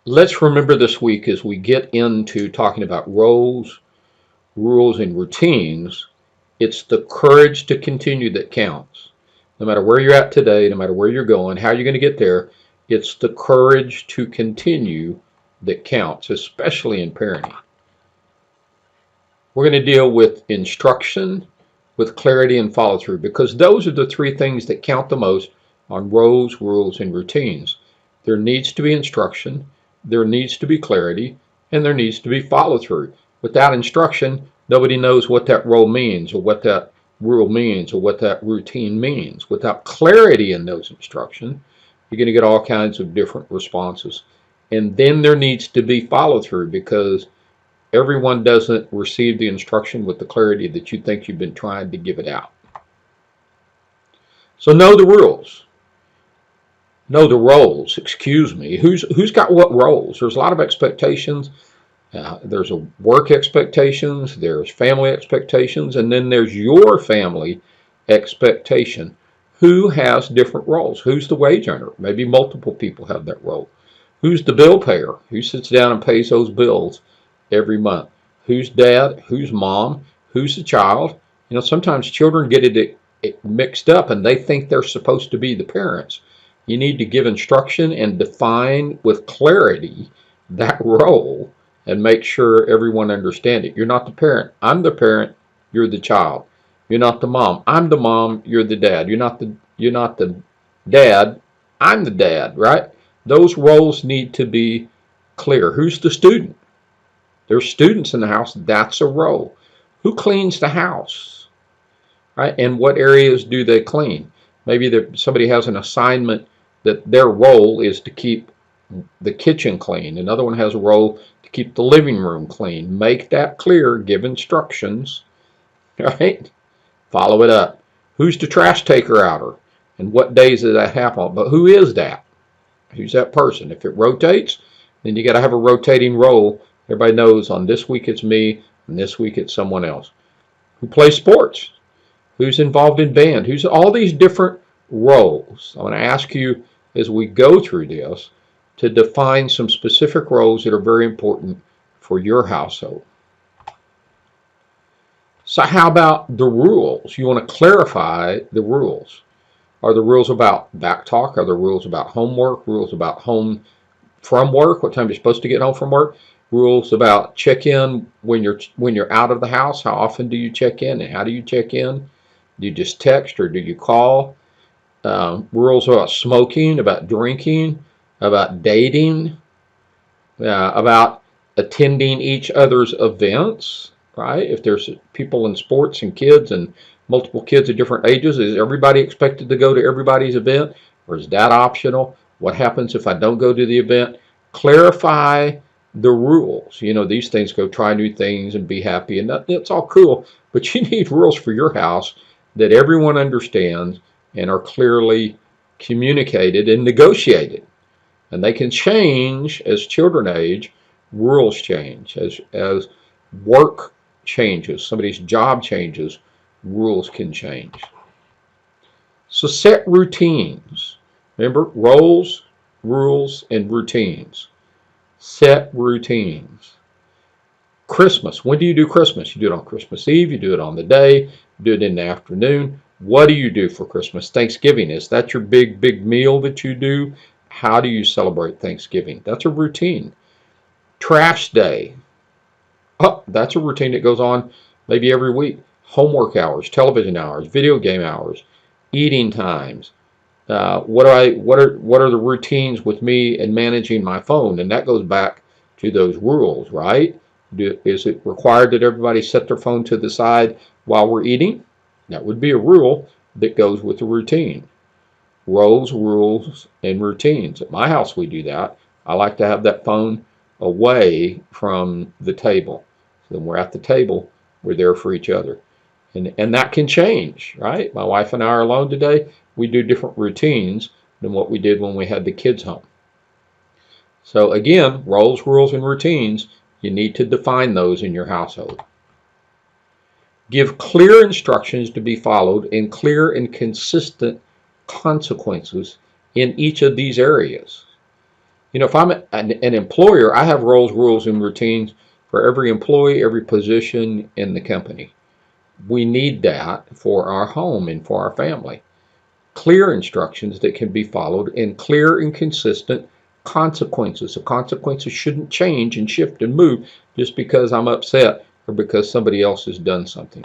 Let's remember this week as we get into talking about roles, rules, and routines, it's the courage to continue that counts. No matter where you're at today, no matter where you're going, how you're going to get there, it's the courage to continue that counts, especially in parenting. We're going to deal with instruction, with clarity, and follow through because those are the three things that count the most on roles, rules, and routines. There needs to be instruction, there needs to be clarity, and there needs to be follow through. Without instruction, nobody knows what that role means or what that rule means or what that routine means. Without clarity in those instructions, you're going to get all kinds of different responses. And then there needs to be follow through because everyone doesn't receive the instruction with the clarity that you think you've been trying to give it out. So know the rules. Know the roles, excuse me. Who's got what roles? There's a lot of expectations. There's a work expectations, there's family expectations, and then there's your family expectation. Who has different roles? Who's the wage earner? Maybe multiple people have that role. Who's the bill payer? Who sits down and pays those bills every month? Who's dad? Who's mom? Who's the child? You know, sometimes children get it mixed up and they think they're supposed to be the parents. You need to give instruction and define with clarity that role and make sure everyone understands it. You're not the parent. I'm the parent. You're the child. You're not the mom. I'm the mom. You're the dad. You're not the dad. I'm the dad, right? Those roles need to be clear. Who's the student? There's students in the house. That's a role. Who cleans the house, right? And what areas do they clean? Maybe somebody has an assignment that their role is to keep the kitchen clean. Another one has a role to keep the living room clean. Make that clear. Give instructions, right? Follow it up. Who's the trash taker outer? And what days does that happen? But who is that? Who's that person? If it rotates, then you got to have a rotating role. Everybody knows on this week it's me, and this week it's someone else. Who plays sports? Who's involved in band? Who's all these different roles? I'm going to ask you as we go through this to define some specific roles that are very important for your household. So how about the rules? You want to clarify the rules. Are the rules about back talk? Are the rules about homework? Rules about home from work? What time you're supposed to get home from work? Rules about check in when you're out of the house. How often do you check in and how do you check in? Do you just text or do you call? Rules about smoking, about drinking, about dating, about attending each other's events, right? If there's people in sports and kids and multiple kids at different ages, is everybody expected to go to everybody's event or is that optional? What happens if I don't go to the event? Clarify the rules. You know, these things go try new things and be happy, and that's all cool, but you need rules for your house that everyone understands and are clearly communicated and negotiated. And they can change as children age, rules change. As work changes, somebody's job changes, rules can change. So set routines. Remember, roles, rules, and routines. Set routines. Christmas. When do you do Christmas? You do it on Christmas Eve. You do it on the day. You do it in the afternoon. What do you do for Christmas? Thanksgiving. Is that your big meal that you do? How do you celebrate Thanksgiving? That's a routine. Trash day. Oh, that's a routine that goes on maybe every week. Homework hours, television hours, video game hours, eating times. What are the routines with me and managing my phone? And that goes back to those rules, right? Is it required that everybody set their phone to the side while we're eating? That would be a rule that goes with the routine. Roles, rules, and routines. At my house, we do that. I like to have that phone away from the table. So when we're at the table, we're there for each other. And that can change, right? My wife and I are alone today. We do different routines than what we did when we had the kids home. So again, roles, rules, and routines, you need to define those in your household. Give clear instructions to be followed and clear and consistent consequences in each of these areas. You know, if I'm an employer, I have roles, rules, and routines for every employee, every position in the company. We need that for our home and for our family. Clear instructions that can be followed and clear and consistent consequences. The consequences shouldn't change and shift and move just because I'm upset or because somebody else has done something.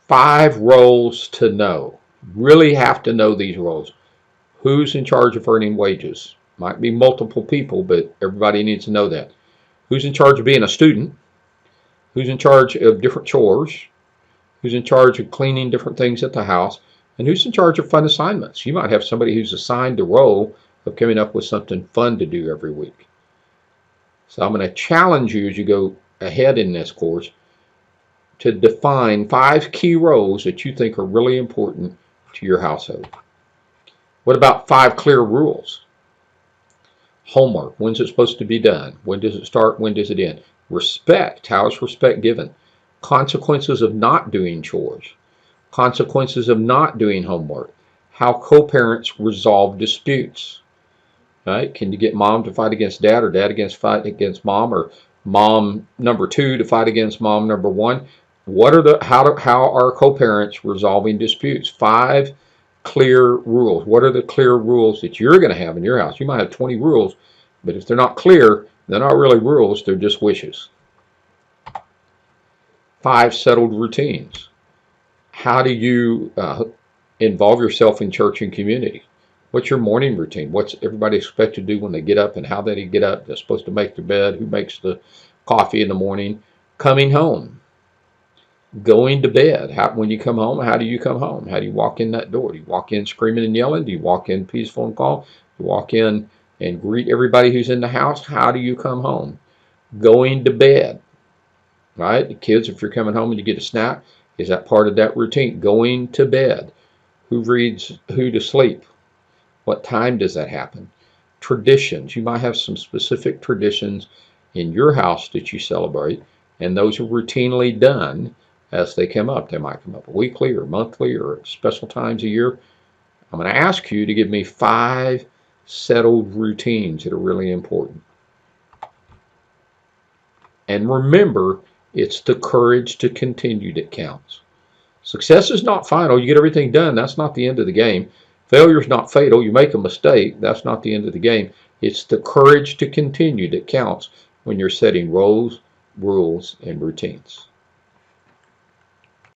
5 roles to know. Really have to know these roles. Who's in charge of earning wages? Might be multiple people, but everybody needs to know that. Who's in charge of being a student? Who's in charge of different chores? Who's in charge of cleaning different things at the house? And who's in charge of fun assignments? You might have somebody who's assigned the role of coming up with something fun to do every week. So I'm going to challenge you as you go ahead in this course to define 5 key roles that you think are really important to your household. What about 5 clear rules? Homework. When's it supposed to be done? When does it start? When does it end? Respect. How is respect given? Consequences of not doing chores. Consequences of not doing homework. How co-parents resolve disputes. Right? Can you get mom to fight against dad, or dad fight against mom, or mom number 2 to fight against mom number 1? How are co-parents resolving disputes? 5 clear rules. What are the clear rules that you're going to have in your house? You might have 20 rules, but if they're not clear, they're not really rules, they're just wishes. 5 settled routines. How do you involve yourself in church and community? What's your morning routine? What's everybody expected to do when they get up, and how they get up? They're supposed to make their bed. Who makes the coffee in the morning? Coming home. Going to bed. When you come home, how do you come home? How do you walk in that door? Do you walk in screaming and yelling? Do you walk in peaceful and calm? Do you walk in and greet everybody who's in the house? How do you come home? Going to bed. Right? The kids, if you're coming home and you get a snack, is that part of that routine? Going to bed. Who reads who to sleep? What time does that happen? Traditions. You might have some specific traditions in your house that you celebrate, and those are routinely done as they come up. They might come up weekly or monthly or special times a year. I'm going to ask you to give me 5 settled routines that are really important. And remember, it's the courage to continue that counts. Success is not final. You get everything done. That's not the end of the game. Failure is not fatal. You make a mistake. That's not the end of the game. It's the courage to continue that counts when you're setting roles, rules, and routines.